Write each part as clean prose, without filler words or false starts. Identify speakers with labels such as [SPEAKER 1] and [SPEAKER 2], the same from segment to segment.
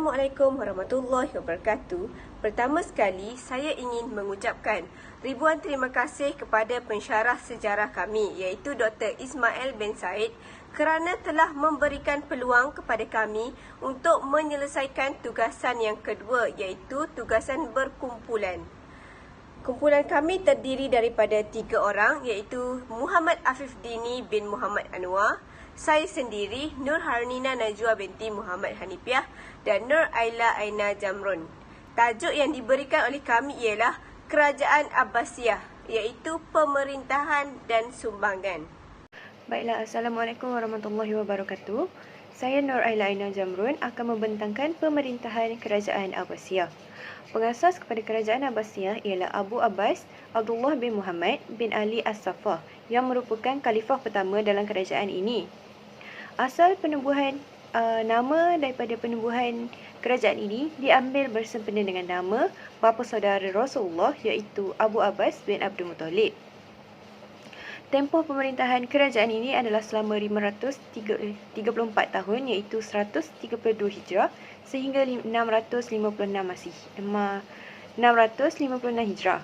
[SPEAKER 1] Assalamualaikum warahmatullahi wabarakatuh. Pertama sekali, saya ingin mengucapkan ribuan terima kasih kepada pensyarah sejarah kami, iaitu Dr. Ismail bin Said, kerana telah memberikan peluang kepada kami untuk menyelesaikan tugasan yang kedua, iaitu tugasan berkumpulan. Kumpulan kami terdiri daripada 3 orang, iaitu Muhammad Afif Dini bin Muhammad Anwar, saya sendiri, Nur Harnina Najwa binti Muhammad Hanifiah dan Nur Aila Aina Jamrun. Tajuk yang diberikan oleh kami ialah Kerajaan Abbasiyah, iaitu pemerintahan dan sumbangan.
[SPEAKER 2] Baiklah, Assalamualaikum warahmatullahi wabarakatuh. Saya Nur Aila Aina Jamrun akan membentangkan pemerintahan Kerajaan Abbasiyah. Pengasas kepada Kerajaan Abbasiyah ialah Abu Abbas Abdullah bin Muhammad bin Ali As-Saffah yang merupakan khalifah pertama dalam kerajaan ini. Asal penubuhan nama daripada penubuhan kerajaan ini diambil bersempena dengan nama bapa saudara Rasulullah, iaitu Abu Abbas bin Abdul Muttalib. Tempoh pemerintahan kerajaan ini adalah selama 534 tahun, iaitu 132 Hijrah sehingga 656 Hijrah.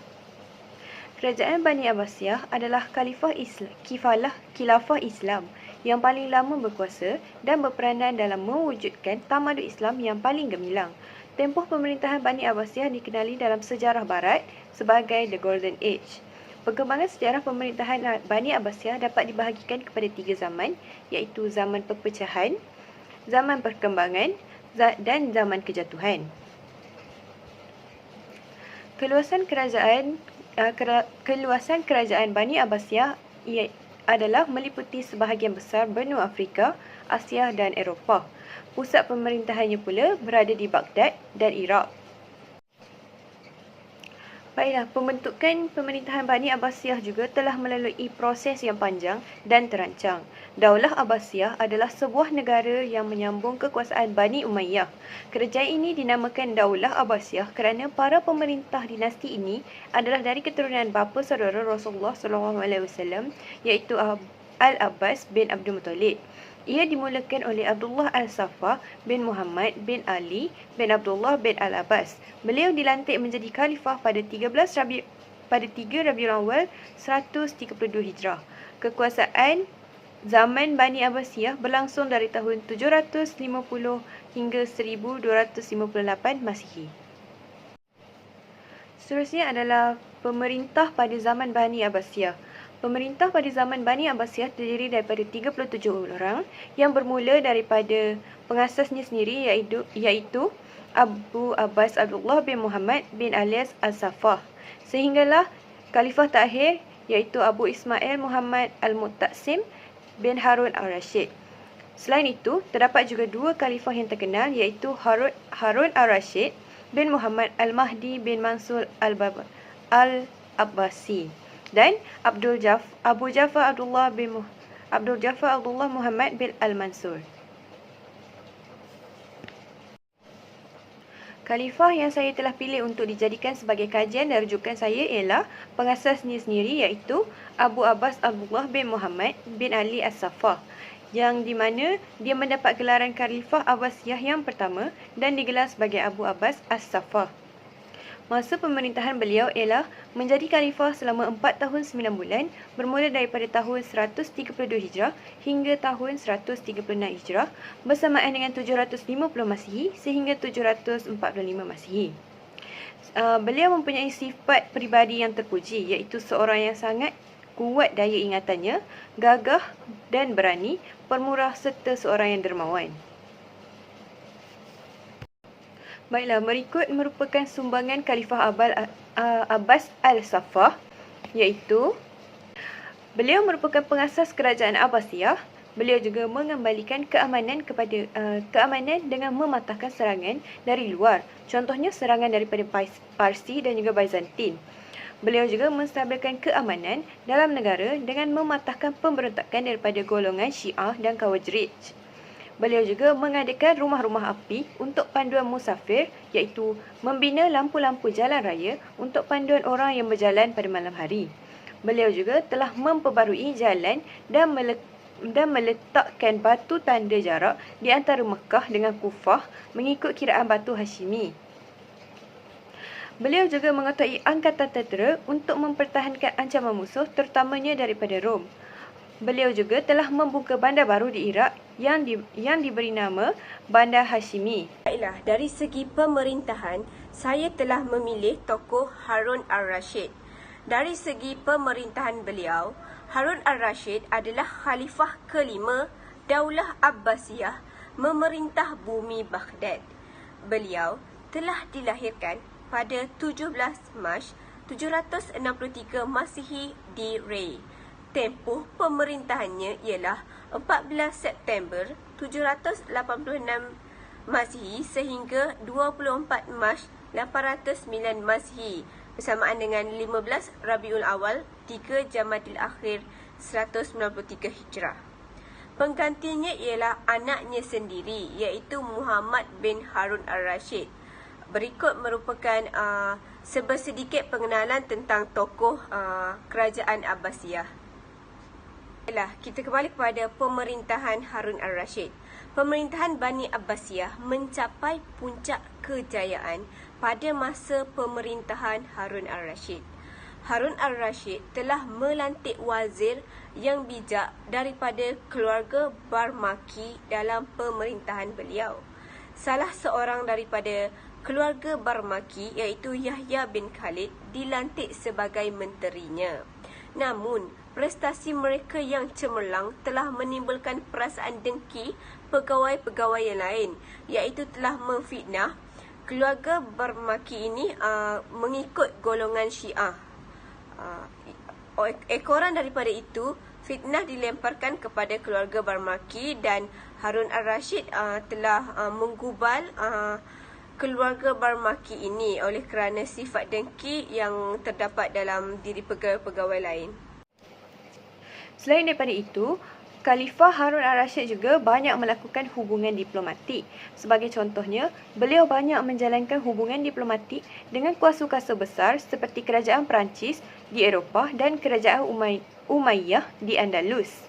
[SPEAKER 2] Kerajaan Bani Abbasiyah adalah khilafah Islam yang paling lama berkuasa dan berperanan dalam mewujudkan tamadun Islam yang paling gemilang. Tempoh pemerintahan Bani Abbasiyah dikenali dalam sejarah barat sebagai The Golden Age. Perkembangan sejarah pemerintahan Bani Abbasiyah dapat dibahagikan kepada 3 zaman, iaitu zaman perpecahan, zaman perkembangan dan zaman kejatuhan. Keluasan kerajaan Bani Abbasiyah adalah meliputi sebahagian besar benua Afrika, Asia dan Eropah. Pusat pemerintahannya pula berada di Baghdad dan Iraq. Baiklah, pembentukan pemerintahan Bani Abbasiyah juga telah melalui proses yang panjang dan terancang. Daulah Abbasiyah adalah sebuah negara yang menyambung kekuasaan Bani Umayyah. Kerajaan ini dinamakan Daulah Abbasiyah kerana para pemerintah dinasti ini adalah dari keturunan bapa saudara Rasulullah SAW, iaitu Al-Abbas bin Abdul Muttalib. Ia dimulakan oleh Abdullah Al-Saffah bin Muhammad bin Ali bin Abdullah bin Al-Abbas. Beliau dilantik menjadi khalifah pada 3 Rabiul Awal 132 Hijrah. Kekuasaan zaman Bani Abbasiyah berlangsung dari tahun 750 hingga 1258 Masihi. Seterusnya adalah pemerintah pada zaman Bani Abbasiyah. Pemerintah pada zaman Bani Abbasiyah terdiri daripada 37 orang yang bermula daripada pengasasnya sendiri, iaitu Abu Abbas Abdullah bin Muhammad bin Alias Al-Saffah, sehinggalah khalifah terakhir, iaitu Abu Ismail Muhammad Al-Muqtasim bin Harun Al-Rashid. Selain itu, terdapat juga 2 khalifah yang terkenal, iaitu Harun Al-Rashid bin Muhammad Al-Mahdi bin Mansur Al-Abbasi dan Abu Ja'far Abdullah Muhammad bin Al-Mansur. Khalifah yang saya telah pilih untuk dijadikan sebagai kajian dan rujukan saya ialah pengasasnya sendiri, iaitu Abu Abbas Abdullah bin Muhammad bin Ali As-Saffah, yang di mana dia mendapat gelaran Khalifah Abbasiyah yang pertama dan digelar sebagai Abu Abbas As-Saffah. Masa pemerintahan beliau ialah menjadi khalifah selama 4 tahun 9 bulan, bermula daripada tahun 132 Hijrah hingga tahun 136 Hijrah, bersamaan dengan 750 Masihi sehingga 745 Masihi. Beliau mempunyai sifat peribadi yang terpuji, iaitu seorang yang sangat kuat daya ingatannya, gagah dan berani, pemurah serta seorang yang dermawan. Baiklah, berikut merupakan sumbangan Khalifah Abbas Al-Saffah, iaitu beliau merupakan pengasas kerajaan Abbasiyah. Beliau juga mengembalikan keamanan dengan mematahkan serangan dari luar, contohnya serangan daripada Parsi dan juga Byzantine. Beliau juga menstabilkan keamanan dalam negara dengan mematahkan pemberontakan daripada golongan Syiah dan Khawarij. Beliau juga mengadakan rumah-rumah api untuk panduan musafir, iaitu membina lampu-lampu jalan raya untuk panduan orang yang berjalan pada malam hari. Beliau juga telah memperbarui jalan dan dan meletakkan batu tanda jarak di antara Mekah dengan Kufah mengikut kiraan batu Hashimi. Beliau juga mengetuai angkatan tentera untuk mempertahankan ancaman musuh terutamanya daripada Rom. Beliau juga telah membuka bandar baru di Iraq yang diberi nama Bandar Hashimi.
[SPEAKER 1] Baiklah, dari segi pemerintahan, saya telah memilih tokoh Harun al-Rashid. Dari segi pemerintahan beliau, Harun al-Rashid adalah khalifah kelima Daulah Abbasiyah memerintah bumi Baghdad. Beliau telah dilahirkan pada 17 Mac 763 Masihi di Rey. Tempoh pemerintahannya ialah 14 September 786 Masihi sehingga 24 Mac 809 Masihi bersamaan dengan 15 Rabiul Awal 3 Jamadil Akhir 193 Hijrah. Penggantinya ialah anaknya sendiri iaitu Muhammad bin Harun al-Rashid. Berikut merupakan sebersedikit pengenalan tentang tokoh kerajaan Abbasiyah. Baiklah, kita kembali kepada pemerintahan Harun al-Rashid. Pemerintahan Bani Abbasiyah mencapai puncak kejayaan pada masa pemerintahan Harun al-Rashid. Harun al-Rashid telah melantik wazir yang bijak daripada keluarga Barmaki dalam pemerintahan beliau. Salah seorang daripada keluarga Barmaki iaitu Yahya bin Khalid dilantik sebagai menterinya. Namun, prestasi mereka yang cemerlang telah menimbulkan perasaan dengki pegawai-pegawai yang lain, iaitu telah memfitnah keluarga Barmaki ini mengikut golongan Syiah. Ekoran daripada itu, fitnah dilemparkan kepada keluarga Barmaki dan Harun al-Rashid telah menggubal keluarga Barmaki ini oleh kerana sifat dengki yang terdapat dalam diri pegawai-pegawai lain.
[SPEAKER 2] Selain daripada itu, Khalifah Harun al-Rashid juga banyak melakukan hubungan diplomatik. Sebagai contohnya, beliau banyak menjalankan hubungan diplomatik dengan kuasa-kuasa besar seperti kerajaan Perancis di Eropah dan kerajaan Umayyah di Andalus.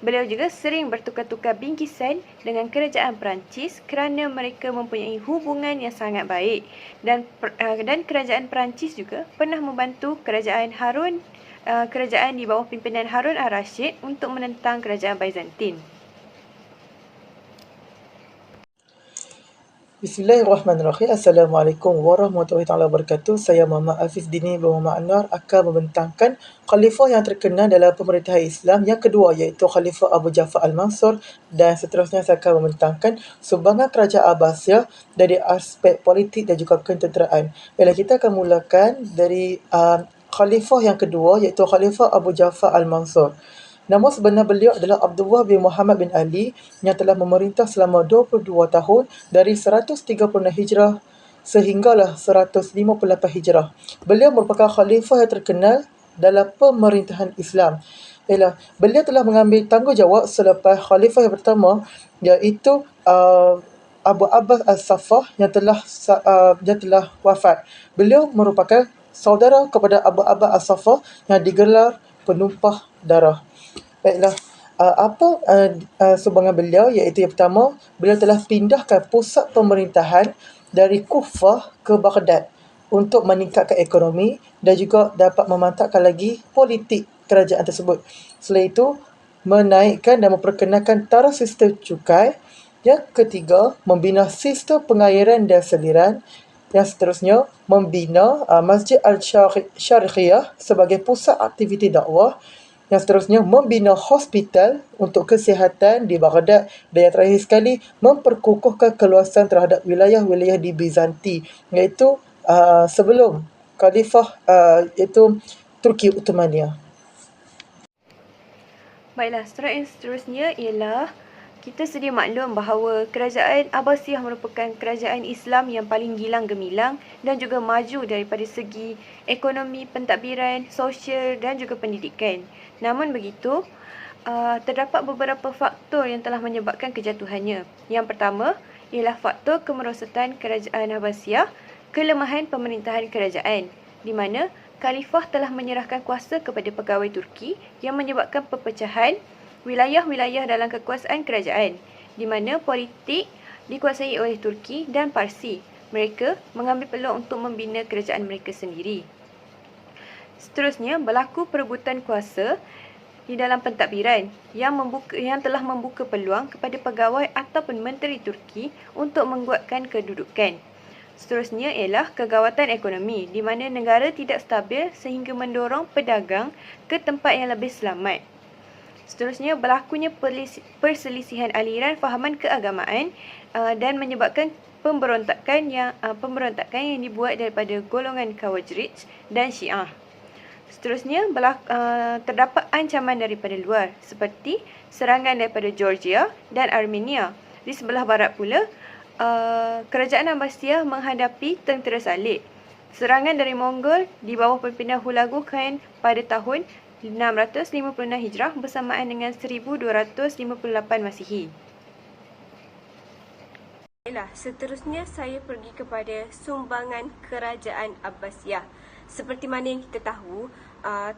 [SPEAKER 2] Beliau juga sering bertukar-tukar bingkisan dengan kerajaan Perancis kerana mereka mempunyai hubungan yang sangat baik. Dan kerajaan Perancis juga pernah membantu kerajaan di bawah pimpinan Harun al-Rashid untuk menentang kerajaan Byzantine.
[SPEAKER 3] Bismillahirrahmanirrahim. Assalamualaikum warahmatullahi wabarakatuh. Saya Muhammad Hafiz Dini bin Muhammad Anwar akan membentangkan khalifah yang terkenal dalam pemerintahan Islam yang kedua iaitu Khalifah Abu Ja'far al-Mansur, dan seterusnya saya akan membentangkan sumbangan kerajaan Abbasiyah dari aspek politik dan juga ketenteraan. Baiklah, kita akan mulakan dari khalifah yang kedua iaitu Khalifah Abu Ja'far al-Mansur. Nama sebenar beliau adalah Abdullah bin Muhammad bin Ali yang telah memerintah selama 22 tahun dari 136 Hijrah sehinggalah 158 Hijrah. Beliau merupakan khalifah yang terkenal dalam pemerintahan Islam. Beliau telah mengambil tanggungjawab selepas khalifah yang pertama iaitu Abu Abbas al-Saffah yang telah wafat. Beliau merupakan saudara kepada Abu Abbas al-Saffah yang digelar penumpah darah. Baiklah, sumbangan beliau iaitu yang pertama, beliau telah pindahkan pusat pemerintahan dari Kufah ke Baghdad untuk meningkatkan ekonomi dan juga dapat memantapkan lagi politik kerajaan tersebut. Selain itu, menaikkan dan memperkenalkan taraf sistem cukai. Yang ketiga, membina sistem pengairan dan saliran. Yang seterusnya, membina Masjid Al-Syarikhiyah sebagai pusat aktiviti dakwah. Yang seterusnya, membina hospital untuk kesihatan di Baghdad. Dan yang terakhir sekali, memperkukuhkan keluasan terhadap wilayah-wilayah di Bizanti, iaitu sebelum Khalifah iaitu Turki Uthmaniyah.
[SPEAKER 2] Baiklah, seterusnya ialah kita sedia maklum bahawa kerajaan Abbasiyah merupakan kerajaan Islam yang paling gilang gemilang dan juga maju daripada segi ekonomi, pentadbiran, sosial dan juga pendidikan. Namun begitu, terdapat beberapa faktor yang telah menyebabkan kejatuhannya. Yang pertama ialah faktor kemerosotan kerajaan Abbasiyah, kelemahan pemerintahan kerajaan, di mana Khalifah telah menyerahkan kuasa kepada pegawai Turki yang menyebabkan perpecahan wilayah-wilayah dalam kekuasaan kerajaan, di mana politik dikuasai oleh Turki dan Parsi. Mereka mengambil peluang untuk membina kerajaan mereka sendiri. Seterusnya, berlaku perebutan kuasa di dalam pentadbiran yang telah membuka peluang kepada pegawai ataupun menteri Turki untuk menguatkan kedudukan. Seterusnya ialah kegawatan ekonomi, di mana negara tidak stabil sehingga mendorong pedagang ke tempat yang lebih selamat. Seterusnya, berlakunya perselisihan aliran fahaman keagamaan dan menyebabkan pemberontakan yang dibuat daripada golongan Khawarij dan Syiah. Seterusnya, terdapat ancaman daripada luar seperti serangan daripada Georgia dan Armenia. Di sebelah barat pula, kerajaan Abbasiyah menghadapi tentera salib. Serangan dari Mongol di bawah pimpinan Hulagu Khan pada tahun 656 Hijrah bersamaan dengan 1258 Masihi.
[SPEAKER 1] Seterusnya saya pergi kepada sumbangan kerajaan Abbasiyah. Seperti mana yang kita tahu,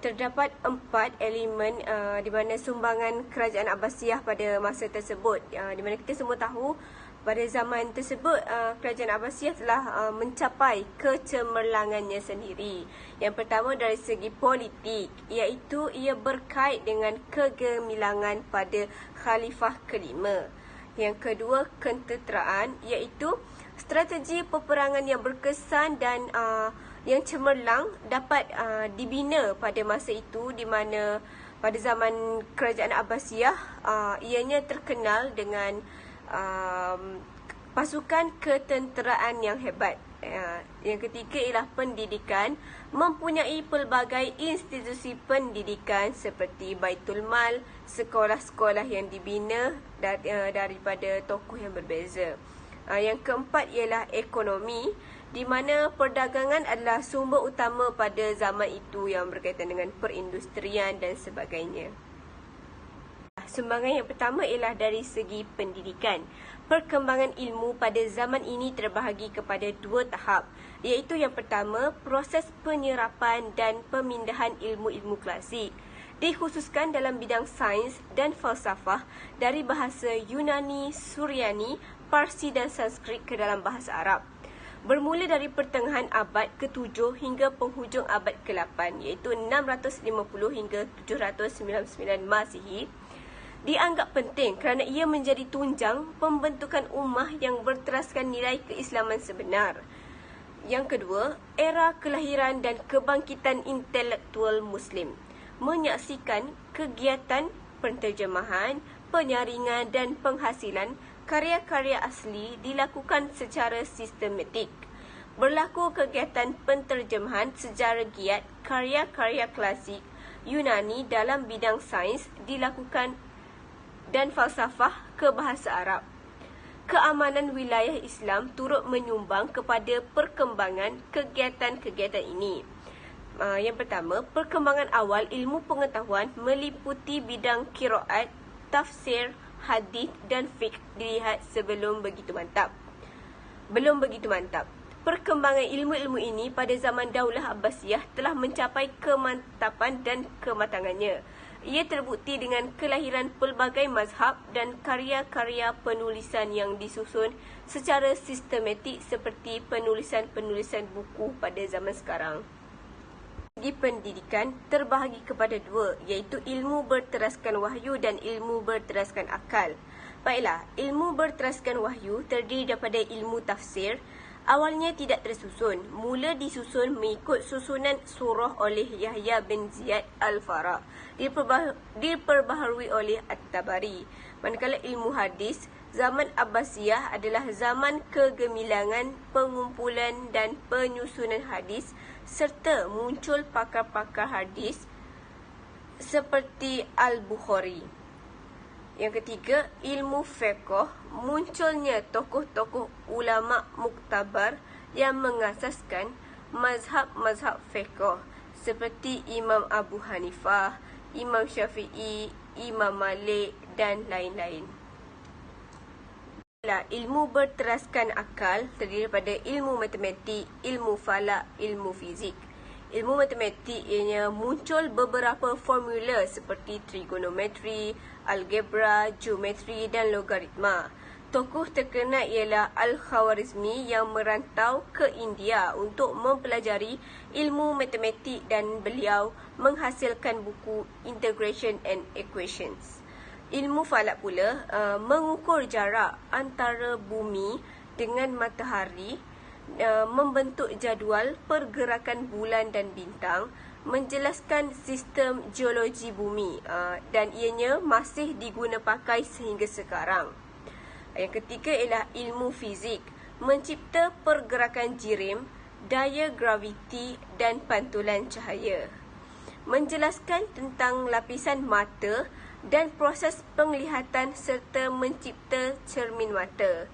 [SPEAKER 1] terdapat 4 elemen di mana sumbangan kerajaan Abbasiyah pada masa tersebut. Di mana kita semua tahu pada zaman tersebut kerajaan Abbasiyah telah mencapai kecemerlangannya sendiri. Yang pertama dari segi politik, iaitu ia berkait dengan kegemilangan pada Khalifah kelima. Yang kedua, ketenteraan, iaitu strategi peperangan yang berkesan dan yang cemerlang dapat dibina pada masa itu, di mana pada zaman kerajaan Abbasiyah ianya terkenal dengan pasukan ketenteraan yang hebat. Yang ketiga ialah pendidikan, mempunyai pelbagai institusi pendidikan seperti Baitul Mal, sekolah-sekolah yang dibina daripada tokoh yang berbeza. Yang keempat ialah ekonomi, di mana perdagangan adalah sumber utama pada zaman itu yang berkaitan dengan perindustrian dan sebagainya. Sumbangan yang pertama ialah dari segi pendidikan. Perkembangan ilmu pada zaman ini terbahagi kepada 2 tahap, iaitu yang pertama, proses penyerapan dan pemindahan ilmu-ilmu klasik, dikhususkan dalam bidang sains dan falsafah dari bahasa Yunani, Suryani, Parsi dan Sanskrit ke dalam bahasa Arab. Bermula dari pertengahan abad ke-7 hingga penghujung abad ke-8, iaitu 650 hingga 799 Masihi, dianggap penting kerana ia menjadi tunjang pembentukan ummah yang berteraskan nilai keislaman sebenar. Yang kedua, era kelahiran dan kebangkitan intelektual Muslim, menyaksikan kegiatan penterjemahan, penyaringan dan penghasilan karya-karya asli dilakukan secara sistematik. Berlaku kegiatan penterjemahan sejarah giat karya-karya klasik Yunani dalam bidang sains dilakukan dan falsafah ke bahasa Arab. Keamanan wilayah Islam turut menyumbang kepada perkembangan kegiatan-kegiatan ini. Yang pertama, perkembangan awal ilmu pengetahuan meliputi bidang qiraat, tafsir, hadis dan fiqh dilihat belum begitu mantap. Perkembangan ilmu-ilmu ini pada zaman Daulah Abbasiyah telah mencapai kemantapan dan kematangannya. Ia terbukti dengan kelahiran pelbagai mazhab dan karya-karya penulisan yang disusun secara sistematik seperti penulisan-penulisan buku pada zaman sekarang. Segi pendidikan terbahagi kepada 2, iaitu ilmu berteraskan wahyu dan ilmu berteraskan akal. Baiklah, ilmu berteraskan wahyu terdiri daripada ilmu tafsir. Awalnya tidak tersusun, mula disusun mengikut susunan surah oleh Yahya bin Ziyad Al-Farah, diperbaharui oleh At-Tabari. Manakala ilmu hadis, zaman Abbasiyah adalah zaman kegemilangan pengumpulan dan penyusunan hadis, serta muncul pakar-pakar hadis seperti Al-Bukhari. Yang ketiga, ilmu fiqh, munculnya tokoh-tokoh ulama muktabar yang mengasaskan mazhab-mazhab fiqh seperti Imam Abu Hanifah, Imam Syafi'i, Imam Malik dan lain-lain. Ilmu berteraskan akal terdiri daripada ilmu matematik, ilmu falak, ilmu fizik. ilmu matematik ianya muncul beberapa formula seperti trigonometri, algebra, geometri dan logaritma. Tokoh terkenal ialah Al-Khwarizmi yang merantau ke India untuk mempelajari ilmu matematik dan beliau menghasilkan buku Integration and Equations. Ilmu falak pula mengukur jarak antara bumi dengan matahari, membentuk jadual pergerakan bulan dan bintang, menjelaskan sistem geologi bumi dan ianya masih diguna pakai sehingga sekarang. Yang ketiga ialah ilmu fizik, mencipta pergerakan jirim, daya graviti dan pantulan cahaya. Menjelaskan tentang lapisan mata dan proses penglihatan serta mencipta cermin mata.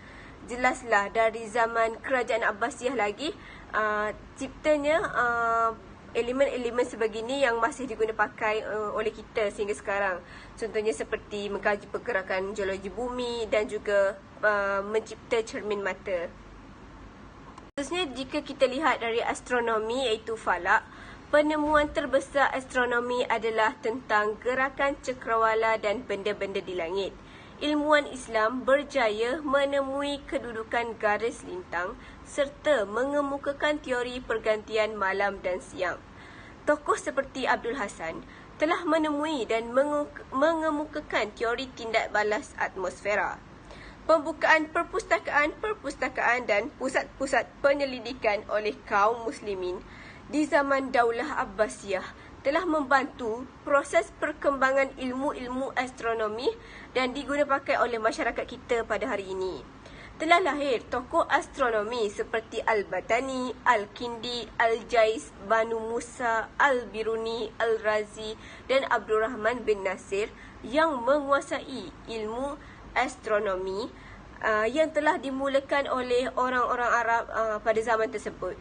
[SPEAKER 1] Jelaslah dari zaman kerajaan Abbasiyah lagi, ciptanya elemen-elemen sebegini yang masih diguna pakai oleh kita sehingga sekarang. Contohnya seperti mengkaji pergerakan geologi bumi dan juga mencipta cermin mata. Khususnya jika kita lihat dari astronomi iaitu falak, penemuan terbesar astronomi adalah tentang gerakan cakrawala dan benda-benda di langit. Ilmuwan Islam berjaya menemui kedudukan garis lintang serta mengemukakan teori pergantian malam dan siang. Tokoh seperti Abdul Hasan telah menemui dan mengemukakan teori tindak balas atmosfera. Pembukaan perpustakaan dan pusat-pusat penyelidikan oleh kaum muslimin di zaman Daulah Abbasiyah telah membantu proses perkembangan ilmu-ilmu astronomi dan diguna pakai oleh masyarakat kita pada hari ini. Telah lahir tokoh astronomi seperti Al-Batani, Al-Kindi, Al-Jais, Banu Musa, Al-Biruni, Al-Razi dan Abdul Rahman bin Nasir yang menguasai ilmu astronomi yang telah dimulakan oleh orang-orang Arab pada zaman tersebut.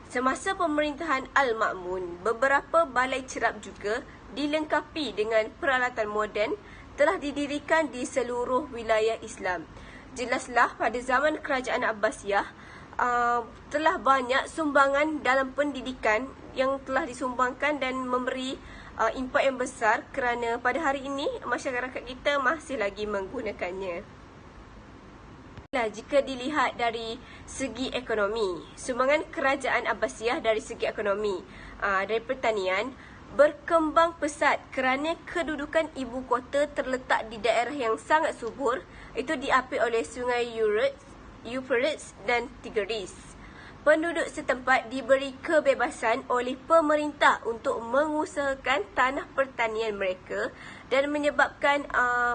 [SPEAKER 1] Semasa pemerintahan Al-Ma'mun, beberapa balai cerap juga dilengkapi dengan peralatan moden telah didirikan di seluruh wilayah Islam. Jelaslah pada zaman kerajaan Abbasiyah telah banyak sumbangan dalam pendidikan yang telah disumbangkan dan memberi impak yang besar kerana pada hari ini masyarakat kita masih lagi menggunakannya. Jika dilihat dari segi ekonomi, sumbangan kerajaan Abbasiyah dari segi ekonomi, dari pertanian, berkembang pesat kerana kedudukan ibu kota terletak di daerah yang sangat subur, itu diapit oleh sungai Euphrates dan Tigris. Penduduk setempat diberi kebebasan oleh pemerintah untuk mengusahakan tanah pertanian mereka dan menyebabkan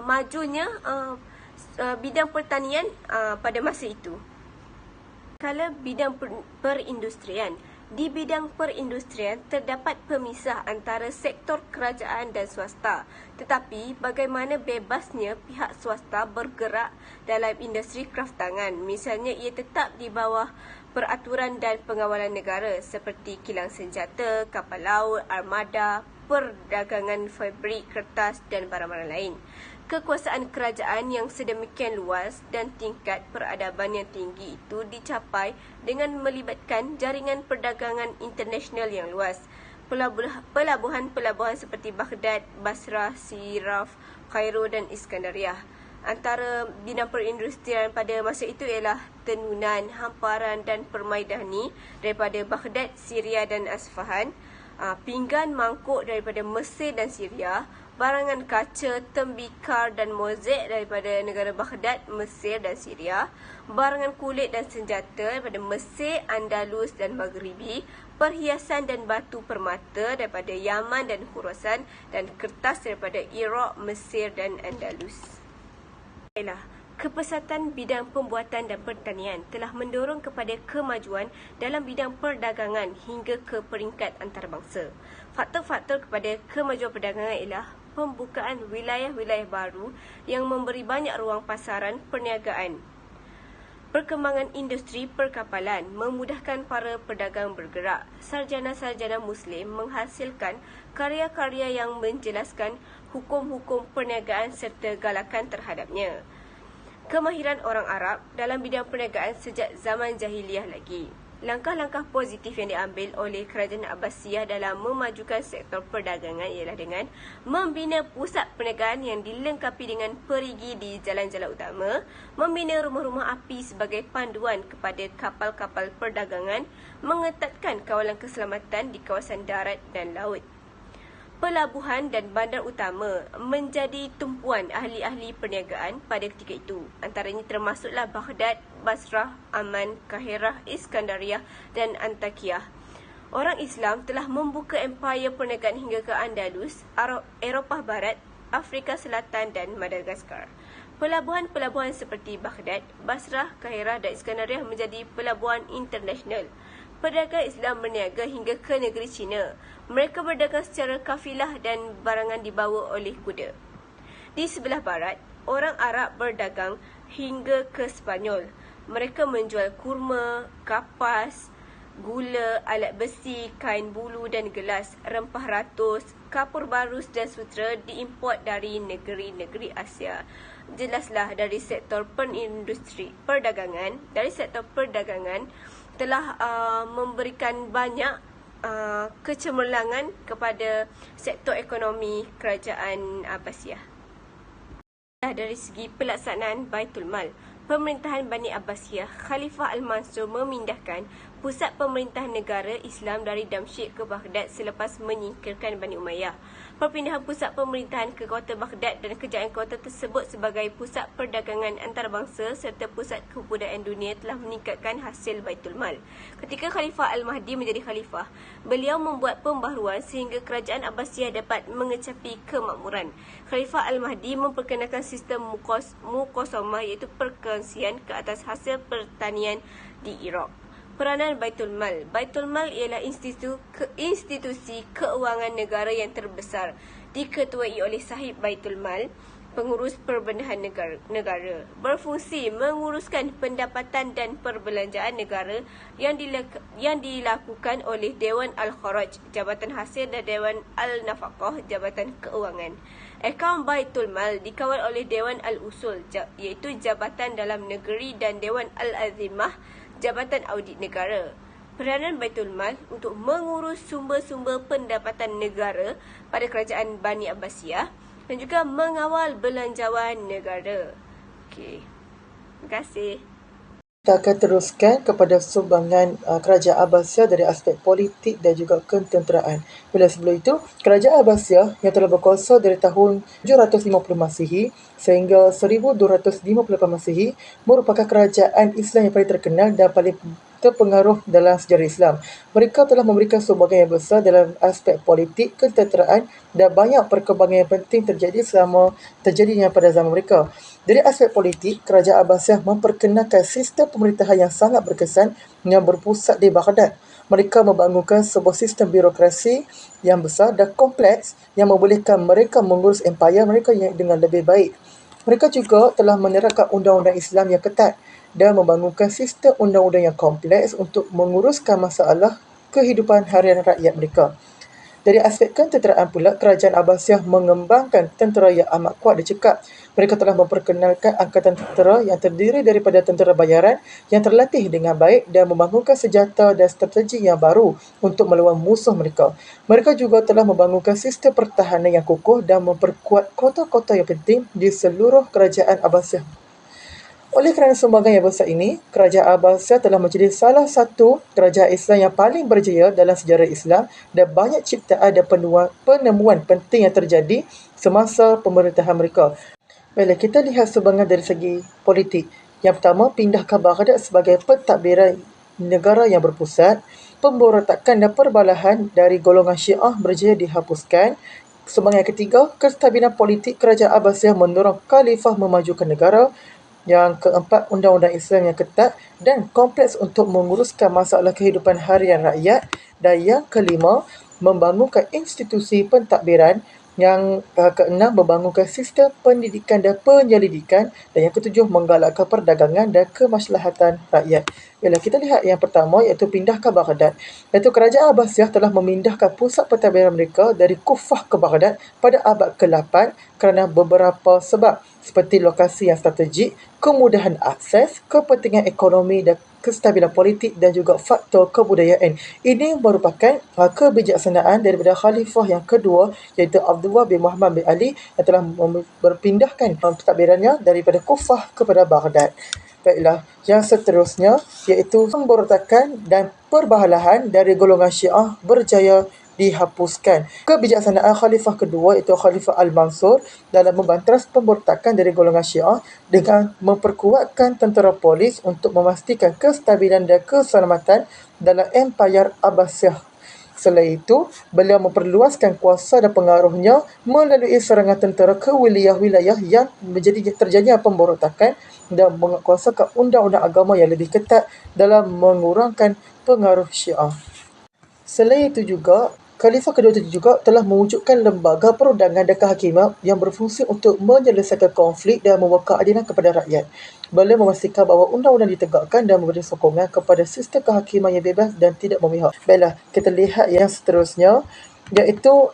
[SPEAKER 1] majunya bidang pertanian pada masa itu. Kalau bidang perindustrian, di bidang perindustrian terdapat pemisah antara sektor kerajaan dan swasta. Tetapi bagaimana bebasnya pihak swasta bergerak dalam industri kraftangan. Misalnya ia tetap di bawah peraturan dan pengawalan negara seperti kilang senjata, kapal laut, armada, perdagangan fabrik kertas dan barang-barang lain. Kekuasaan kerajaan yang sedemikian luas dan tingkat peradaban yang tinggi itu dicapai dengan melibatkan jaringan perdagangan internasional yang luas. Pelabuhan-pelabuhan seperti Baghdad, Basrah, Siraf, Kairo dan Iskandariah. Antara bidang perindustrian pada masa itu ialah tenunan, hamparan dan permaidani daripada Baghdad, Syria dan Asfahan, pinggan mangkuk daripada Mesir dan Syria, barangan kaca, tembikar dan mozaik daripada negara Baghdad, Mesir dan Syria, barangan kulit dan senjata daripada Mesir, Andalus dan Maghribi, perhiasan dan batu permata daripada Yaman dan Khurasan, dan kertas daripada Iraq, Mesir dan Andalus. Kepesatan bidang pembuatan dan pertanian telah mendorong kepada kemajuan dalam bidang perdagangan hingga ke peringkat antarabangsa. Faktor-faktor kepada kemajuan perdagangan ialah pembukaan wilayah-wilayah baru yang memberi banyak ruang pasaran perniagaan. Perkembangan industri perkapalan memudahkan para pedagang bergerak. Sarjana-sarjana Muslim menghasilkan karya-karya yang menjelaskan hukum-hukum perniagaan serta galakan terhadapnya. Kemahiran orang Arab dalam bidang perniagaan sejak zaman jahiliyah lagi. Langkah-langkah positif yang diambil oleh Kerajaan Abbasiyah dalam memajukan sektor perdagangan ialah dengan membina pusat perniagaan yang dilengkapi dengan perigi di jalan-jalan utama, membina rumah-rumah api sebagai panduan kepada kapal-kapal perdagangan, mengetatkan kawalan keselamatan di kawasan darat dan laut. Pelabuhan dan bandar utama menjadi tumpuan ahli-ahli perniagaan pada ketika itu. Antaranya termasuklah Baghdad, Basrah, Amman, Kahirah, Iskandariah dan Antakya. Orang Islam telah membuka empayar perniagaan hingga ke Andalus, Eropah Barat, Afrika Selatan dan Madagaskar. Pelabuhan-pelabuhan seperti Baghdad, Basrah, Kahirah dan Iskandariah menjadi pelabuhan internasional. Pedagang Islam berniaga hingga ke negeri China. Mereka berdagang secara kafilah dan barangan dibawa oleh kuda. Di sebelah barat, orang Arab berdagang hingga ke Sepanyol. Mereka menjual kurma, kapas, gula, alat besi, kain bulu dan gelas, rempah ratus, kapur barus dan sutera diimport dari negeri-negeri Asia. Jelaslah dari sektor perdagangan telah memberikan banyak kecemerlangan kepada sektor ekonomi kerajaan Abbasiyah. Dari segi pelaksanaan Baitul Mal, pemerintahan Bani Abbasiyah, Khalifah Al-Mansur memindahkan pusat pemerintahan negara Islam dari Damsyik ke Baghdad selepas menyingkirkan Bani Umayyah. Perpindahan pusat pemerintahan ke kota Baghdad dan kejayaan kota tersebut sebagai pusat perdagangan antarabangsa serta pusat kebudayaan dunia telah meningkatkan hasil Baitul Mal. Ketika Khalifah Al-Mahdi menjadi khalifah, beliau membuat pembaharuan sehingga kerajaan Abbasiyah dapat mengecapi kemakmuran. Khalifah Al-Mahdi memperkenalkan sistem muqasamah iaitu perkongsian ke atas hasil pertanian di Iraq. Peranan Baitul Mal. Baitul Mal ialah institusi keuangan negara yang terbesar, diketuai oleh Sahib Baitul Mal, pengurus perbendaharaan negara. Berfungsi menguruskan pendapatan dan perbelanjaan negara yang dilakukan oleh Dewan Al-Kharaj, Jabatan Hasil, dan Dewan Al-Nafaqah, Jabatan Keuangan. Akaun Baitul Mal dikawal oleh Dewan Al-Usul, iaitu Jabatan Dalam Negeri, dan Dewan Al-Azimah, Jabatan Audit Negara. Peranan Baitul Mal untuk mengurus sumber-sumber pendapatan negara pada kerajaan Bani Abbasiyah dan juga mengawal belanjawan negara. Okey. Terima kasih.
[SPEAKER 3] Kita akan teruskan kepada sumbangan kerajaan Abbasiyah dari aspek politik dan juga ketenteraan. Bila sebelum itu, kerajaan Abbasiyah yang telah berkuasa dari tahun 750 Masihi sehingga 1258 Masihi merupakan kerajaan Islam yang paling terkenal dan paling terpengaruh dalam sejarah Islam. Mereka telah memberikan sumbangan yang besar dalam aspek politik, ketenteraan dan banyak perkembangan yang penting terjadinya pada zaman mereka. Dari aspek politik, kerajaan Abbasiyah memperkenalkan sistem pemerintahan yang sangat berkesan yang berpusat di Baghdad. Mereka membangunkan sebuah sistem birokrasi yang besar dan kompleks yang membolehkan mereka mengurus empayar mereka dengan lebih baik. Mereka juga telah menerapkan undang-undang Islam yang ketat dan membangunkan sistem undang-undang yang kompleks untuk menguruskan masalah kehidupan harian rakyat mereka. Dari aspek ketenteraan pula, kerajaan Abbasiyah mengembangkan tentera yang amat kuat dan cekap. Mereka telah memperkenalkan angkatan tentera yang terdiri daripada tentera bayaran yang terlatih dengan baik dan membangunkan senjata dan strategi yang baru untuk melawan musuh mereka. Mereka juga telah membangunkan sistem pertahanan yang kukuh dan memperkuat kota-kota yang penting di seluruh kerajaan Abbasiyah. Oleh kerana sumbangan yang besar ini, kerajaan Abbasiyah telah menjadi salah satu kerajaan Islam yang paling berjaya dalam sejarah Islam dan banyak ciptaan dan penemuan penting yang terjadi semasa pemerintahan mereka. Baiklah, kita lihat sumbangan dari segi politik. Yang pertama, pindahkan Baghdad sebagai pentadbiran negara yang berpusat. Pemberontakan dan perbalahan dari golongan Syiah berjaya dihapuskan. Sumbangan yang ketiga, kestabilan politik kerajaan Abbasiyah mendorong khalifah memajukan negara. Yang keempat, undang-undang Islam yang ketat dan kompleks untuk menguruskan masalah kehidupan harian rakyat. Dan yang kelima, membangunkan institusi pentadbiran. Yang keenam, membangunkan sistem pendidikan dan penyelidikan. Dan yang ketujuh, menggalakkan perdagangan dan kemaslahatan rakyat. Bila kita lihat yang pertama, iaitu pindahkan Baghdad. Iaitu kerajaan Abbasiyah telah memindahkan pusat pentadbiran mereka dari Kufah ke Baghdad pada abad ke-8 kerana beberapa sebab seperti lokasi yang strategik, kemudahan akses, kepentingan ekonomi dan kestabilan politik dan juga faktor kebudayaan. Ini merupakan kebijaksanaan daripada khalifah yang kedua, iaitu Abdullah bin Muhammad bin Ali, yang telah berpindahkan pentadbirannya daripada Kufah kepada Baghdad. Baiklah, yang seterusnya iaitu pemberontakan dan perbahalahan dari golongan Syiah berjaya dihapuskan. Kebijaksanaan khalifah kedua iaitu Khalifah Al-Mansur dalam membanteras pemberontakan dari golongan Syiah dengan memperkuatkan tentera polis untuk memastikan kestabilan dan keselamatan dalam Empayar Abbasiyah. Selain itu, beliau memperluaskan kuasa dan pengaruhnya melalui serangan tentera ke wilayah-wilayah yang terjadinya pemberontakan dan menguasakan undang-undang agama yang lebih ketat dalam mengurangkan pengaruh Syiah. Selain itu juga, Khalifah kedua itu juga telah mewujudkan lembaga perundangan dan kehakiman yang berfungsi untuk menyelesaikan konflik dan membawa keadilan kepada rakyat. Beliau memastikan bahawa undang-undang ditegakkan dan memberi sokongan kepada sistem kehakiman yang bebas dan tidak memihak. Baiklah, kita lihat yang seterusnya, iaitu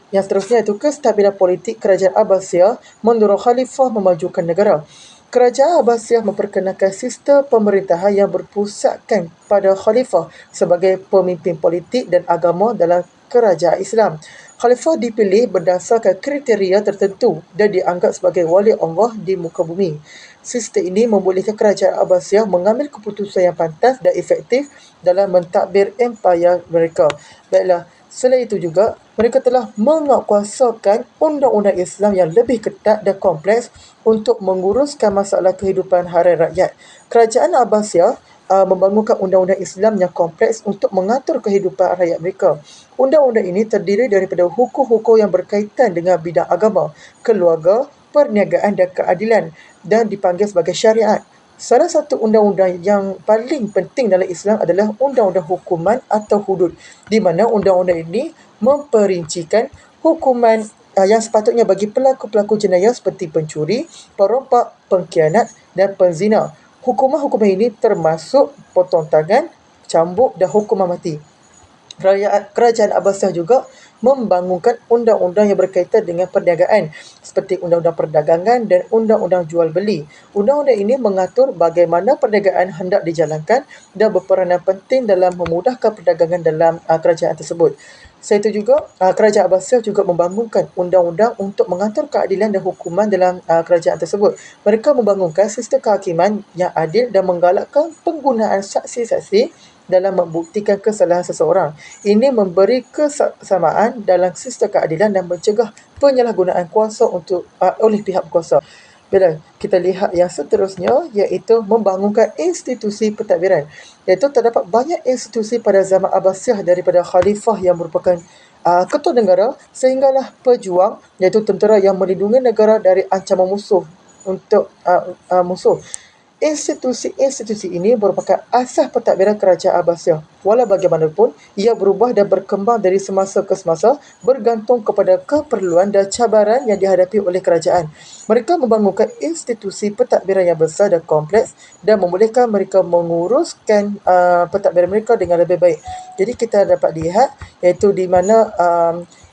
[SPEAKER 3] yang seterusnya iaitu kestabilan politik kerajaan Abbasiyah mendorong khalifah memajukan negara. Kerajaan Abbasiyah memperkenalkan sistem pemerintahan yang berpusatkan pada khalifah sebagai pemimpin politik dan agama dalam kerajaan Islam. Khalifah dipilih berdasarkan kriteria tertentu dan dianggap sebagai wali Allah di muka bumi. Sistem ini membolehkan kerajaan Abbasiyah mengambil keputusan yang pantas dan efektif dalam mentadbir empayar mereka. Baiklah, selain itu juga, mereka telah menguasakan undang-undang Islam yang lebih ketat dan kompleks untuk menguruskan masalah kehidupan harian rakyat. Kerajaan Abbasiyah membangunkan undang-undang Islam yang kompleks untuk mengatur kehidupan rakyat mereka. Undang-undang ini terdiri daripada hukum-hukum yang berkaitan dengan bidang agama, keluarga, perniagaan dan keadilan dan dipanggil sebagai syariat. Salah satu undang-undang yang paling penting dalam Islam adalah Undang-Undang Hukuman atau Hudud, di mana undang-undang ini memperincikan hukuman yang sepatutnya bagi pelaku-pelaku jenayah seperti pencuri, perompak, pengkhianat dan penzina. Hukuman-hukuman ini termasuk potong tangan, cambuk dan hukuman mati. Kerajaan Abbasiyah juga membangunkan undang-undang yang berkaitan dengan perniagaan seperti Undang-Undang Perdagangan dan Undang-Undang Jual Beli. Undang-undang ini mengatur bagaimana perniagaan hendak dijalankan dan berperanan penting dalam memudahkan perdagangan dalam kerajaan tersebut. Selain itu juga, kerajaan Abbasiyah juga membangunkan undang-undang untuk mengatur keadilan dan hukuman dalam kerajaan tersebut. Mereka membangunkan sistem kehakiman yang adil dan menggalakkan penggunaan saksi-saksi dalam membuktikan kesalahan seseorang. Ini memberi kesamaan dalam sistem keadilan dan mencegah penyalahgunaan kuasa oleh pihak berkuasa. Bila kita lihat yang seterusnya, iaitu membangunkan institusi pentadbiran. Iaitu terdapat banyak institusi pada zaman Abbasiyah daripada khalifah yang merupakan ketua negara sehinggalah pejuang, iaitu tentera yang melindungi negara dari ancaman musuh. Institusi-institusi ini merupakan asas pentadbiran kerajaan Abbasiyah. Walau bagaimanapun, ia berubah dan berkembang dari semasa ke semasa bergantung kepada keperluan dan cabaran yang dihadapi oleh kerajaan. Mereka membangunkan institusi pentadbiran yang besar dan kompleks dan membolehkan mereka menguruskan pentadbiran mereka dengan lebih baik. Jadi kita dapat lihat iaitu di mana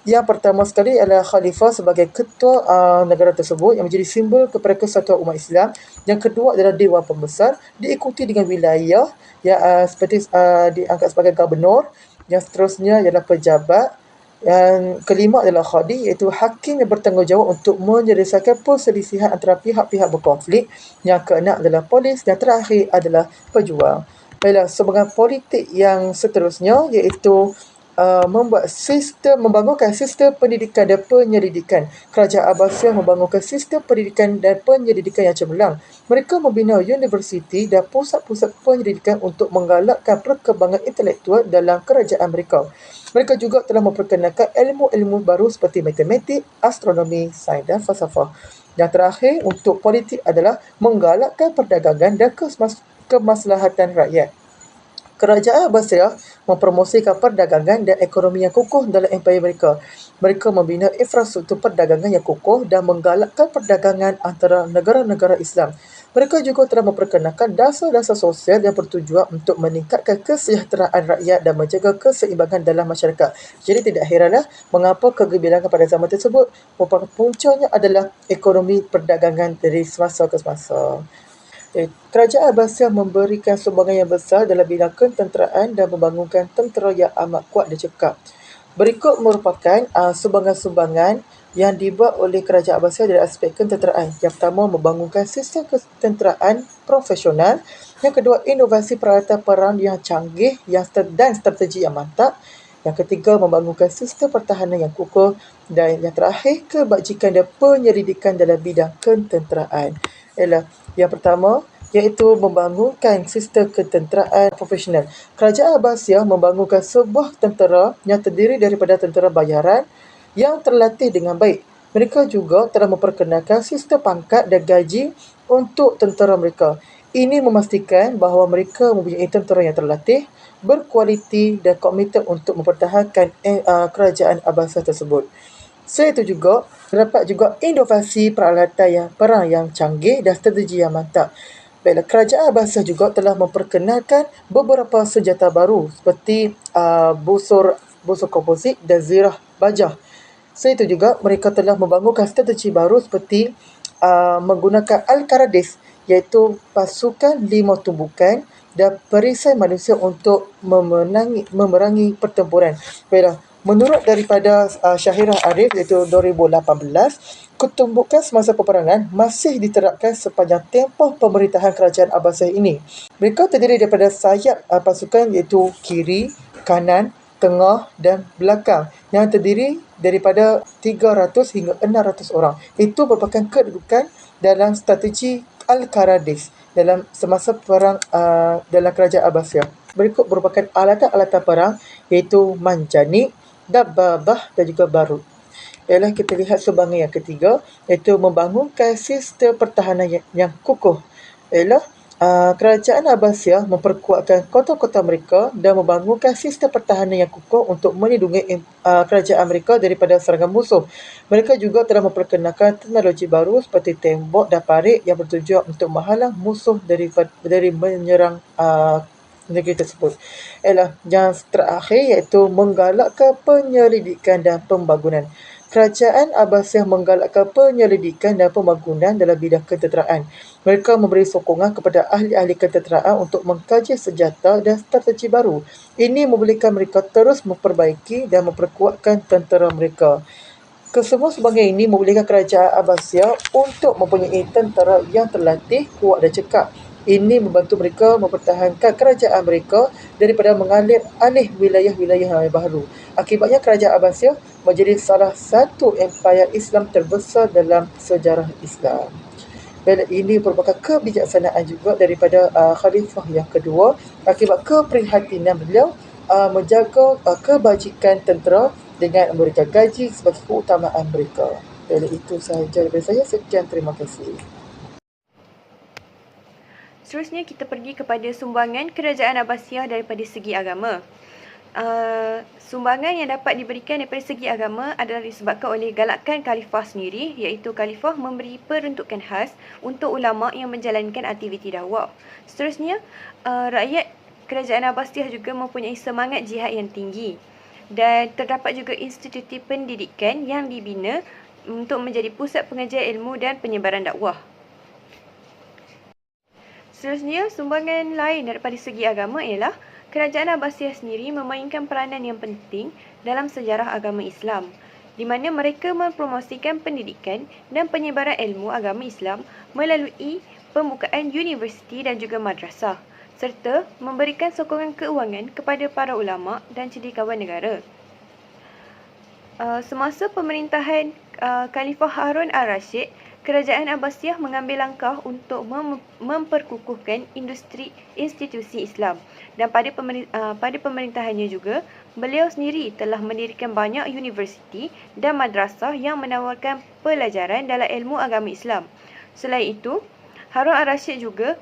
[SPEAKER 3] yang pertama sekali adalah khalifah sebagai ketua negara tersebut yang menjadi simbol kepada kesatuan umat Islam. Yang kedua adalah Dewan Pembesar, diikuti dengan wilayah yang seperti diangkat sebagai gubernur. Yang seterusnya ialah pejabat. Yang kelima adalah khadi, iaitu hakim yang bertanggungjawab untuk menyelesaikan perselisihan antara pihak-pihak berkonflik. Yang keenam adalah polis dan terakhir adalah pejuang. Baiklah, sebagai politik yang seterusnya iaitu membangunkan sistem pendidikan dan penyelidikan. Kerajaan Abbasiyah membangunkan sistem pendidikan dan penyelidikan yang cemerlang. Mereka membina universiti dan pusat-pusat penyelidikan untuk menggalakkan perkembangan intelektual dalam kerajaan mereka. Mereka juga telah memperkenalkan ilmu-ilmu baru seperti matematik, astronomi, sains dan falsafah. Yang terakhir untuk politik adalah menggalakkan perdagangan dan kemaslahatan rakyat. Kerajaan Abbasiyah mempromosikan perdagangan dan ekonomi yang kukuh dalam empayar mereka. Mereka membina infrastruktur perdagangan yang kukuh dan menggalakkan perdagangan antara negara-negara Islam. Mereka juga telah memperkenalkan dasar-dasar sosial yang bertujuan untuk meningkatkan kesejahteraan rakyat dan menjaga keseimbangan dalam masyarakat. Jadi tidak heranlah mengapa kegemilangan pada zaman tersebut merupakan puncanya adalah ekonomi perdagangan dari semasa ke semasa. Kerajaan Abbasiyah memberikan sumbangan yang besar dalam bidang ketenteraan dan membangunkan tentera yang amat kuat dan cekap. Berikut merupakan sumbangan-sumbangan yang dibuat oleh Kerajaan Abbasiyah dari aspek ketenteraan. Yang pertama, membangunkan sistem ketenteraan profesional. Yang kedua, inovasi peralatan perang yang canggih dan strategi yang mantap. Yang ketiga, membangunkan sistem pertahanan yang kukuh. Dan yang terakhir, kebajikan dan penyelidikan dalam bidang ketenteraan. Yang pertama, iaitu membangunkan sistem ketenteraan profesional. Kerajaan Abbasiyah membangunkan sebuah tentera yang terdiri daripada tentera bayaran yang terlatih dengan baik. Mereka juga telah memperkenalkan sistem pangkat dan gaji untuk tentera mereka. Ini memastikan bahawa mereka mempunyai tentera yang terlatih, berkualiti dan komited untuk mempertahankan kerajaan Abbasiyah tersebut. Selain itu juga, terdapat juga inovasi peralatan perang yang canggih dan strategi yang mantap. Baiklah, kerajaan Abbasiyah juga telah memperkenalkan beberapa senjata baru seperti busur komposit dan zirah bajah. Selain itu juga, mereka telah membangunkan strategi baru seperti menggunakan Al-Qaradis, iaitu pasukan 5 tumbukan dan perisai manusia untuk memerangi pertempuran. Baiklah, menurut daripada Syahirah Arif iaitu 2018, ketumbukan semasa peperangan masih diterapkan sepanjang tempoh pemerintahan kerajaan Abbasiyah ini. Mereka terdiri daripada sayap pasukan iaitu kiri, kanan, tengah dan belakang yang terdiri daripada 300 hingga 600 orang. Itu merupakan kedudukan dalam strategi Al-Qaradis dalam semasa perang dalam kerajaan Abbasiyah. Berikut merupakan alatan-alatan perang iaitu manjanik, dabbabah dan juga barut. Ialah kita lihat sumbangan yang ketiga iaitu membangunkan sistem pertahanan yang kukuh. Ialah kerajaan Abbasiyah memperkuatkan kota-kota mereka dan membangunkan sistem pertahanan yang kukuh untuk melindungi kerajaan mereka daripada serangan musuh. Mereka juga telah memperkenalkan teknologi baru seperti tembok dan parit yang bertujuan untuk menghalang musuh dari menyerang negeri tersebut. Yang terakhir iaitu menggalakkan penyelidikan dan pembangunan. Kerajaan Abbasiyah menggalakkan penyelidikan dan pembangunan dalam bidang ketenteraan. Mereka memberi sokongan kepada ahli-ahli ketenteraan untuk mengkaji senjata dan strategi baru. Ini membolehkan mereka terus memperbaiki dan memperkuatkan tentera mereka. Kesemua sumbangan ini membolehkan kerajaan Abbasiyah untuk mempunyai tentera yang terlatih, kuat dan cekap. Ini membantu mereka mempertahankan kerajaan mereka daripada mengalir alih wilayah-wilayah yang baru. Akibatnya kerajaan Abbasiyah menjadi salah satu empayar Islam terbesar dalam sejarah Islam. Dan ini merupakan kebijaksanaan juga daripada Khalifah yang kedua akibat keprihatinan beliau menjaga kebajikan tentera dengan memberikan gaji sebagai keutamaan mereka. Dan itu sahaja daripada saya. Sekian, terima kasih.
[SPEAKER 2] Seterusnya kita pergi kepada sumbangan kerajaan Abbasiyah daripada segi agama. Sumbangan yang dapat diberikan daripada segi agama adalah disebabkan oleh galakan khalifah sendiri, iaitu khalifah memberi peruntukan khas untuk ulama yang menjalankan aktiviti dakwah. Seterusnya, rakyat kerajaan Abbasiyah juga mempunyai semangat jihad yang tinggi dan terdapat juga institusi pendidikan yang dibina untuk menjadi pusat pengajian ilmu dan penyebaran dakwah. Seterusnya, sumbangan lain daripada segi agama ialah kerajaan Abbasiyah sendiri memainkan peranan yang penting dalam sejarah agama Islam, di mana mereka mempromosikan pendidikan dan penyebaran ilmu agama Islam melalui pembukaan universiti dan juga madrasah, serta memberikan sokongan keuangan kepada para ulama dan cendekiawan negara. Semasa pemerintahan Khalifah Harun al-Rashid, kerajaan Abbasiyah mengambil langkah untuk memperkukuhkan institusi Islam, dan pada pemerintahannya juga, beliau sendiri telah mendirikan banyak universiti dan madrasah yang menawarkan pelajaran dalam ilmu agama Islam. Selain itu, Harun al-Rashid juga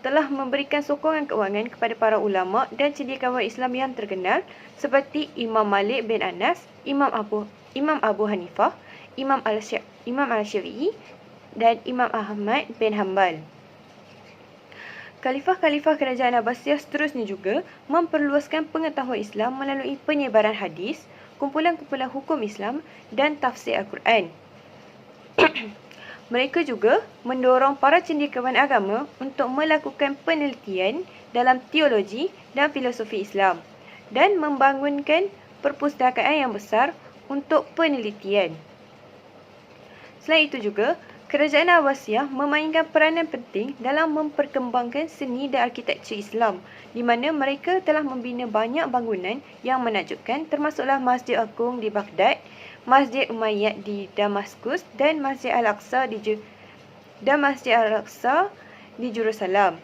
[SPEAKER 2] telah memberikan sokongan keuangan kepada para ulama dan cendekiawan Islam yang terkenal seperti Imam Malik bin Anas, Imam Abu Hanifah, Imam al-Syafi'i dan Imam Ahmad bin Hanbal. Khalifah-khalifah kerajaan Abbasiyah seterusnya juga memperluaskan pengetahuan Islam melalui penyebaran hadis, kumpulan-kumpulan hukum Islam dan tafsir Al-Quran. Mereka juga mendorong para cendekiawan agama untuk melakukan penelitian dalam teologi dan filosofi Islam dan membangunkan perpustakaan yang besar untuk penelitian. Selain itu juga, Kerajaan Abbasiyah memainkan peranan penting dalam memperkembangkan seni dan arkitektur Islam, di mana mereka telah membina banyak bangunan yang menakjubkan, termasuklah Masjid Agung di Baghdad, Masjid Umayyad di Damaskus dan Masjid Al-Aqsa di Jerusalem.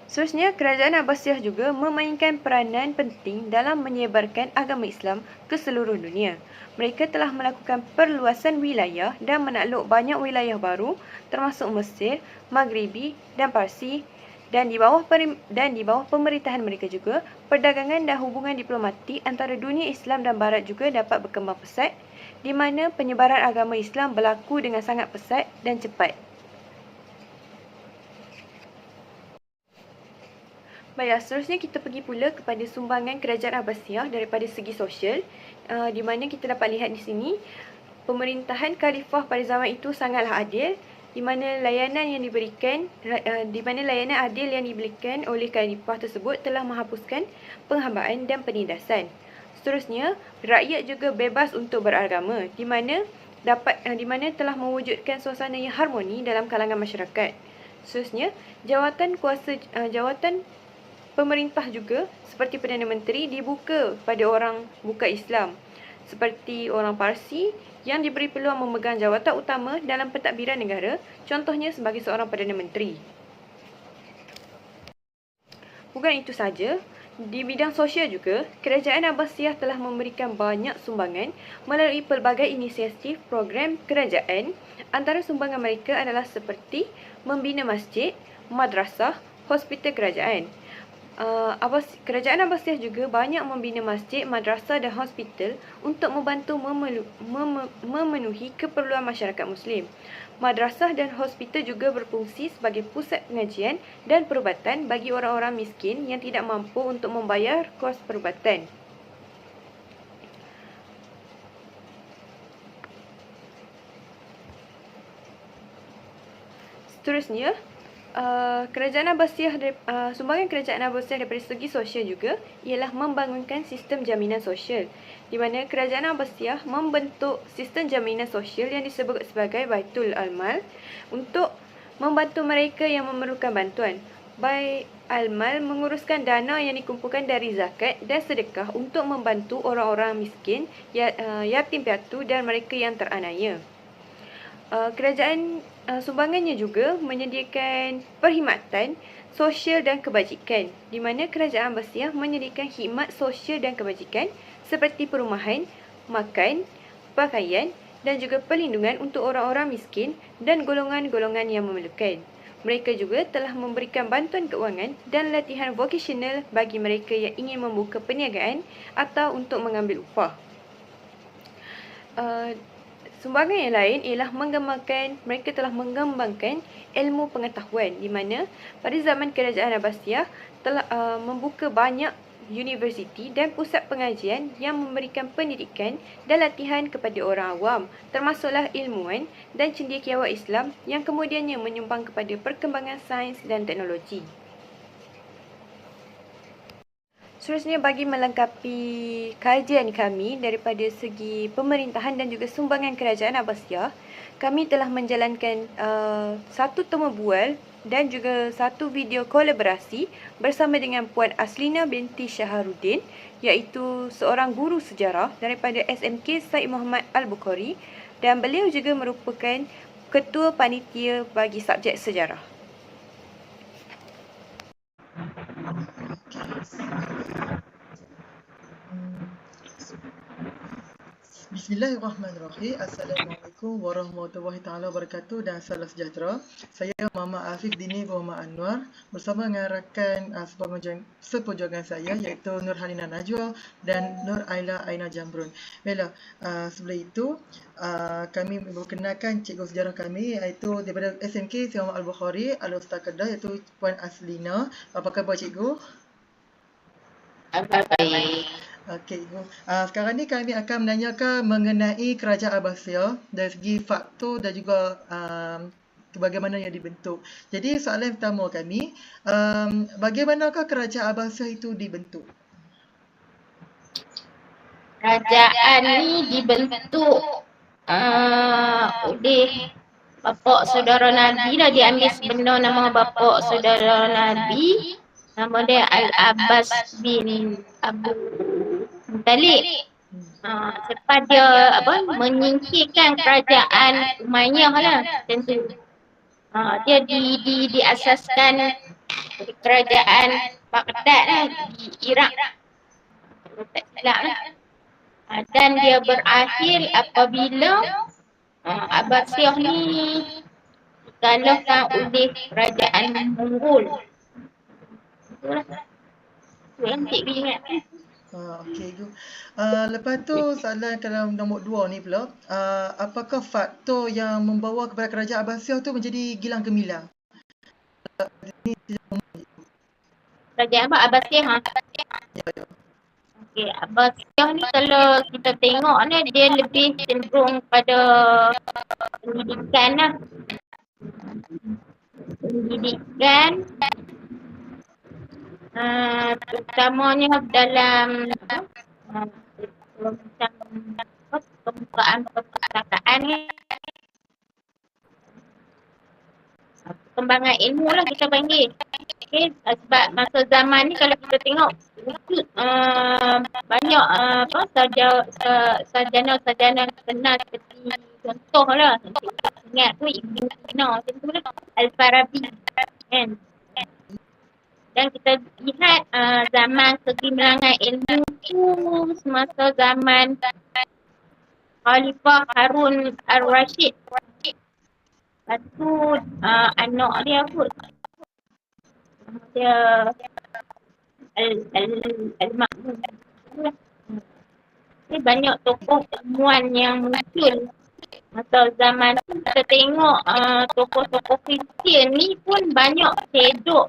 [SPEAKER 2] Seterusnya, Kerajaan Abbasiyah juga memainkan peranan penting dalam menyebarkan agama Islam ke seluruh dunia. Mereka telah melakukan perluasan wilayah dan menakluk banyak wilayah baru termasuk Mesir, Maghribi dan Parsi, dan di bawah pemerintahan mereka juga, perdagangan dan hubungan diplomatik antara dunia Islam dan Barat juga dapat berkembang pesat, di mana penyebaran agama Islam berlaku dengan sangat pesat dan cepat. Baiklah, seterusnya kita pergi pula kepada sumbangan Kerajaan Abbasiyah daripada segi sosial, di mana kita dapat lihat di sini, pemerintahan Khalifah pada zaman itu sangatlah adil, di mana layanan adil yang diberikan oleh Khalifah tersebut telah menghapuskan penghambaan dan penindasan. Seterusnya, rakyat juga bebas untuk beragama, di mana telah mewujudkan suasana yang harmoni dalam kalangan masyarakat. Seterusnya, jawatan pemerintah juga seperti Perdana Menteri dibuka pada orang bukan Islam, seperti orang Parsi yang diberi peluang memegang jawatan utama dalam pentadbiran negara, contohnya sebagai seorang Perdana Menteri. Bukan itu saja, di bidang sosial juga, Kerajaan Abbasiyah telah memberikan banyak sumbangan melalui pelbagai inisiatif program kerajaan. Antara sumbangan mereka adalah seperti membina masjid, madrasah, hospital kerajaan. Kerajaan Abbasiyah juga banyak membina masjid, madrasah dan hospital untuk membantu memenuhi keperluan masyarakat Muslim. Madrasah dan hospital juga berfungsi sebagai pusat pengajian dan perubatan bagi orang-orang miskin yang tidak mampu untuk membayar kos perubatan. Seterusnya, sumbangan Kerajaan Abbasiyah daripada segi sosial juga ialah membangunkan sistem jaminan sosial, di mana Kerajaan Abbasiyah membentuk sistem jaminan sosial yang disebut sebagai Baitul Al-Mal untuk membantu mereka yang memerlukan bantuan. Bait Al-Mal menguruskan dana yang dikumpulkan dari zakat dan sedekah untuk membantu orang-orang miskin, yatim piatu dan mereka yang teraniaya. Sumbangannya juga menyediakan perkhidmatan sosial dan kebajikan, di mana Kerajaan Abbasiyah menyediakan khidmat sosial dan kebajikan seperti perumahan, makan, pakaian dan juga perlindungan untuk orang-orang miskin dan golongan-golongan yang memerlukan. Mereka juga telah memberikan bantuan keuangan dan latihan vokasional bagi mereka yang ingin membuka perniagaan atau untuk mengambil upah. Sumbangan yang lain ialah mereka telah mengembangkan ilmu pengetahuan, di mana pada zaman Kerajaan Abbasiyah telah membuka banyak universiti dan pusat pengajian yang memberikan pendidikan dan latihan kepada orang awam, termasuklah ilmuwan dan cendekiawan Islam yang kemudiannya menyumbang kepada perkembangan sains dan teknologi. Seterusnya, bagi melengkapi kajian kami daripada segi pemerintahan dan juga sumbangan Kerajaan Abbasiyah, kami telah menjalankan satu temu bual dan juga satu video kolaborasi bersama dengan Puan Aslina binti Syaharuddin, iaitu seorang guru sejarah daripada SMK Said Muhammad Al-Bukhari, dan beliau juga merupakan ketua panitia bagi subjek sejarah.
[SPEAKER 3] Bismillahirrahmanirrahim. Assalamualaikum warahmatullahi taala wabarakatuh dan salam sejahtera. Saya Mama Afif Dini Muhammad Anwar bersama dengan rakan seperjuangan saya iaitu Nur Halina Najwa dan Nur Aila Aina Jamrun. Baiklah, sebelum itu kami memperkenalkan cikgu sejarah kami iaitu daripada SMK Said Muhammad Al-Bukhari, Al-Ustaz Kedah, iaitu Puan Aslina. Apa khabar cikgu?
[SPEAKER 4] Baik.
[SPEAKER 3] Okey, Ibu. Sekarang ni kami akan menanyakan mengenai Kerajaan Abbasiyah dari segi faktor dan juga bagaimana ia dibentuk. Jadi soalan pertama kami, bagaimanakah Kerajaan Abbasiyah itu dibentuk?
[SPEAKER 4] Kerajaan ni dibentuk oleh bapa saudara Nabi dah, diambil sebenar nama bapa saudara Nabi. Nama dia Al-Abbas bin Abu Talib. Selepas dia menyingkirkan kerajaan Umayyah lah tentu. Dia diasaskan kerajaan Baghdad lah di Iraq. Tak silap lah. Dan dia berakhir apabila Abbasiyah ni dikalahkan oleh kerajaan Mongol. Itulah. Itu yang cikgu ingat.
[SPEAKER 3] Okey, Ibu. Lepas tu soalan kalau nombor 2 ni pula, apakah faktor yang membawa kepada Kerajaan Abbasiyah tu menjadi gilang gemilang?
[SPEAKER 4] Kerajaan apa? Abbasiyah. Okey, Abbasiyah ni kalau kita tengok ni dia lebih cenderung pada pendidikan lah. Pendidikan terutamanya dalam macam pembukaan perpustakaan ni. Perkembangan ilmu lah kita panggil. Okay, sebab masa zaman ni kalau kita tengok banyak sarjana-sarjana terkenal seperti contoh lah. Ingat tu Ibn Sina, macam tu lah. Al-Farabi kan. Dan kita lihat zaman kegemilangan ilmu tu semasa zaman Khalifah Harun Ar-Rashid. Lepas tu anak dia kot. Dia Al-Ma'mun. Banyak tokoh ilmuwan yang muncul masa zaman tu. Kita tengok tokoh-tokoh Kristian ni pun banyak sedok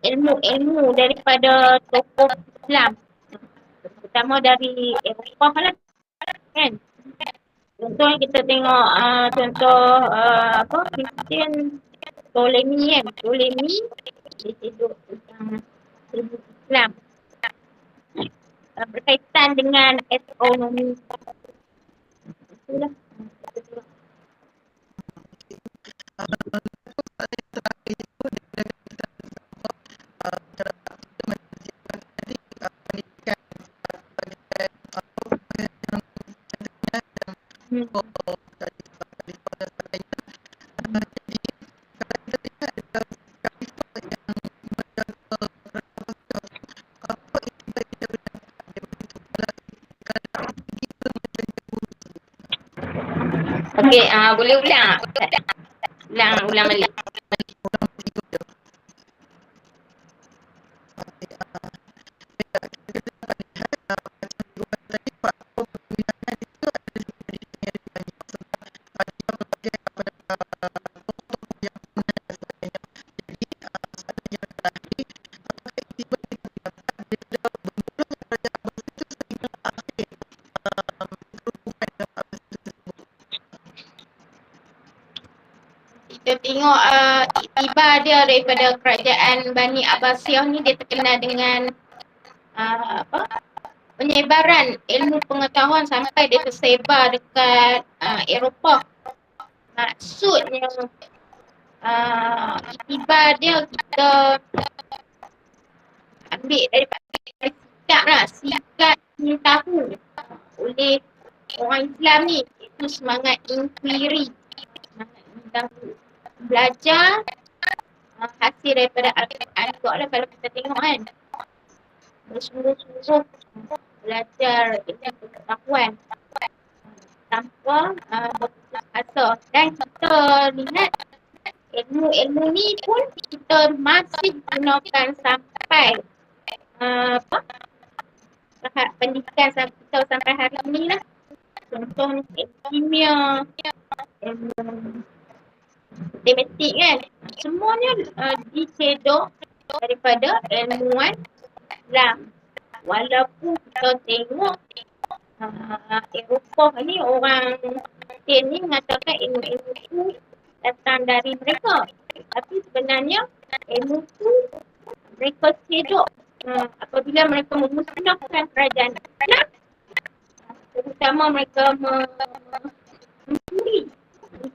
[SPEAKER 4] ilmu-ilmu daripada tokoh Islam. Terutama dari Eropah lah kan. Contohnya kita tengok contoh Kristian Ptolemy kan. Ptolemy dia sedut tentang ilmu Islam berkaitan dengan astronomi. Itulah. Okey, boleh ulang? Ulang balik. Kita tengok iktibar dia daripada kerajaan Bani Abbasiyah ni, dia terkenal dengan penyebaran ilmu pengetahuan sampai dia tersebar dekat Eropah. Maksudnya iktibar dia kita ambil daripada sikap lah, sikap ingin tahu oleh orang Islam ni, itu semangat inquiry, semangat ingin tahu, belajar hasil daripada Al-Quran juga lah kalau kita tengok kan. Bersungguh-sungguh belajar ilmu pengetahuan tanpa berputus asa. Dan kita lihat ilmu-ilmu ni pun kita masih gunakan sampai tahap pendidikan kita sampai hari ini lah. Contohnya kimia, ilmu matematik kan. Semuanya dicedok daripada ilmuwan Islam. walaupun kita tengok Eropah ni orang Kristian ni mengatakan ilmu-ilmu tu datang dari mereka. Tapi sebenarnya ilmu tu mereka sedok apabila mereka memusnahkan kerajaan Islam, terutama mereka mencuri,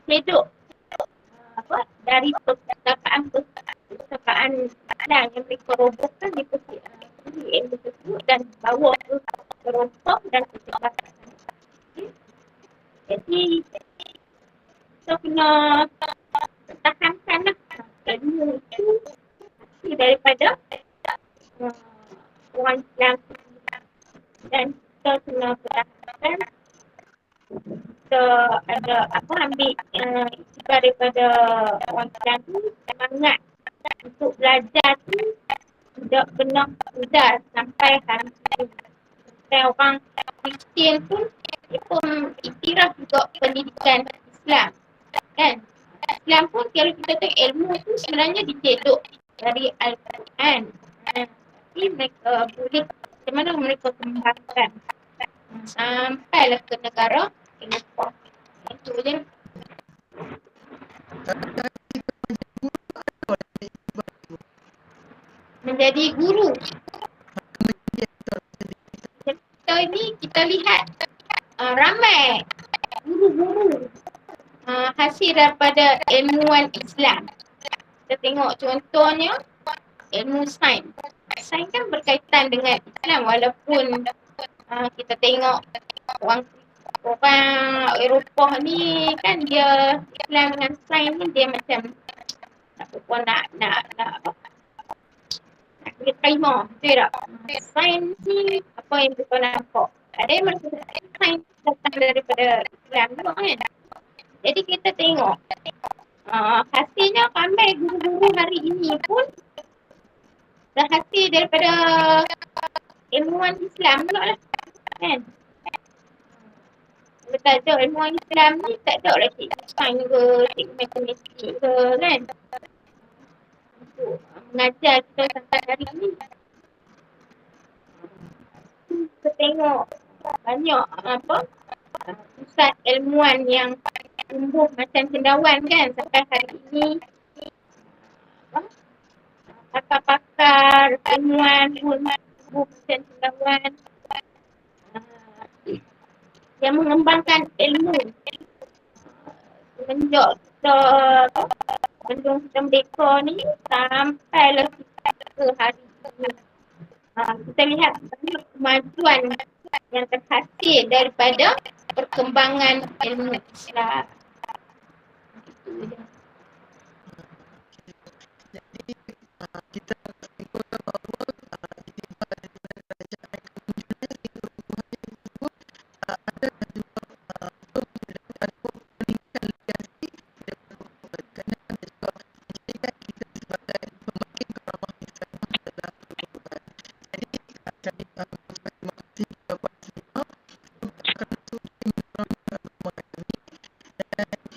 [SPEAKER 4] sedok dari perpustakaan Islam yang mereka robohkan di ilmu tersebut dan bawa ke Eropah dan ke Selatan. Jadi kita kena pertahankan ilmu itu daripada orang Islam dan kita kena pertahankan. Kita ada ambil iktibar daripada orang Islam tu, semangat untuk belajar tu tidak pernah pudar sampai hari ini. Dan orang Kristian pun dia pun iktiraf juga pendidikan Islam, kan? Islam pun kalau kita tengok ilmu tu sebenarnya dicedok dari Al-Quran. Tapi mereka boleh, macam mana mereka kembangkan sampailah ke negara Eropah. Itu je. Menjadi guru. Kita lihat ramai guru-guru hasil daripada ilmuwan Islam. Kita tengok contohnya ilmu sains. Sains kan berkaitan dengan Islam walaupun kita tengok orang Eropah ni kan dia Islam dengan sains ni dia macam nak dia terima, betul tak? Sains ni apa yang kita nampak. Ada yang mereka sains datang daripada Islam juga kan. Jadi kita tengok hasilnya ramai guru-guru hari ini pun berhasil daripada ilmuwan Islam juga lah kan. Tak ada ilmuwan Islam ni tak ada lah cikgu sains ke, cikgu matematik ke kan. Untuk mengajar kita sampai hari ini. Kita tengok banyak pusat ilmuwan yang tumbuh macam cendawan kan sampai hari ini. Pakar-pakar ilmuwan pun tumbuh macam cendawan yang mengembangkan ilmu. Semenjak kita bendung kita merdeka ni sampailah kita ke hari ini. Kita lihat banyak kemajuan yang terhasil daripada perkembangan ilmu Islam.
[SPEAKER 3] Kita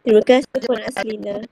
[SPEAKER 1] Terima kasih Puan Aslina.